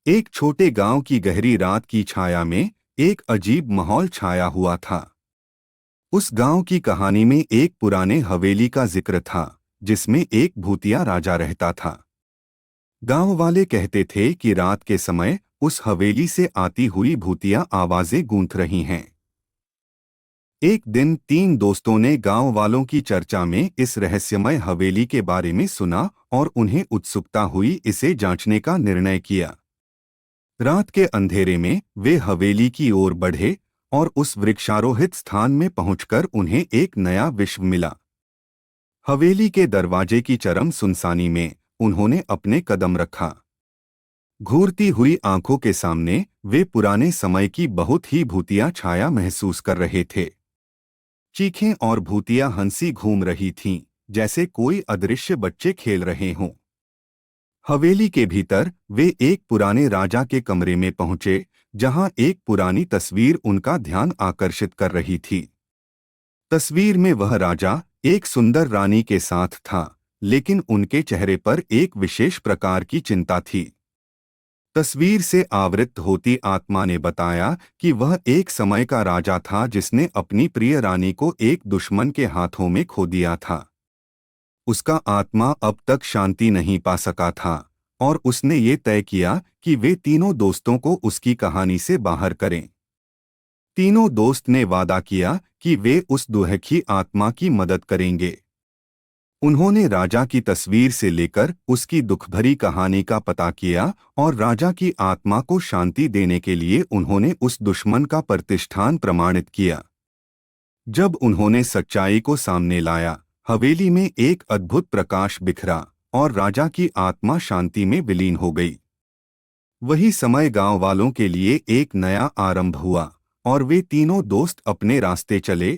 एक छोटे गांव की गहरी रात की छाया में एक अजीब माहौल छाया हुआ था। उस गांव की कहानी में एक पुराने हवेली का जिक्र था, जिसमें एक भूतिया राजा रहता था। गांव वाले कहते थे कि रात के समय उस हवेली से आती हुई भूतिया आवाजें गूंथ रही हैं। एक दिन तीन दोस्तों ने गांव वालों की चर्चा में इस रहस्यमय हवेली के बारे में सुना और उन्हें उत्सुकता हुई इसे जांचने का निर्णय किया। रात के अंधेरे में वे हवेली की ओर बढ़े और उस वृक्षारोहित स्थान में पहुंचकर उन्हें एक नया विश्व मिला। हवेली के दरवाजे की चरम सुनसानी में उन्होंने अपने कदम रखा। घूरती हुई आंखों के सामने वे पुराने समय की बहुत ही भूतिया छाया महसूस कर रहे थे। चीखें और भूतिया हंसी घूम रही थीं, जैसे कोई अदृश्य बच्चे खेल रहे हों। हवेली के भीतर वे एक पुराने राजा के कमरे में पहुंचे, जहां एक पुरानी तस्वीर उनका ध्यान आकर्षित कर रही थी। तस्वीर में वह राजा एक सुंदर रानी के साथ था, लेकिन उनके चेहरे पर एक विशेष प्रकार की चिंता थी। तस्वीर से आवृत होती आत्मा ने बताया कि वह एक समय का राजा था जिसने अपनी प्रिय रानी को एक दुश्मन के हाथों में खो दिया था। उसका आत्मा अब तक शांति नहीं पा सका था और उसने ये तय किया कि वे तीनों दोस्तों को उसकी कहानी से बाहर करें। तीनों दोस्त ने वादा किया कि वे उस दुखी आत्मा की मदद करेंगे। उन्होंने राजा की तस्वीर से लेकर उसकी दुखभरी कहानी का पता किया और राजा की आत्मा को शांति देने के लिए उन्होंने उस दुश्मन का प्रतिष्ठान प्रमाणित किया। जब उन्होंने सच्चाई को सामने लाया, हवेली में एक अद्भुत प्रकाश बिखरा और राजा की आत्मा शांति में विलीन हो गई। वही समय गांव वालों के लिए एक नया आरंभ हुआ और वे तीनों दोस्त अपने रास्ते चले,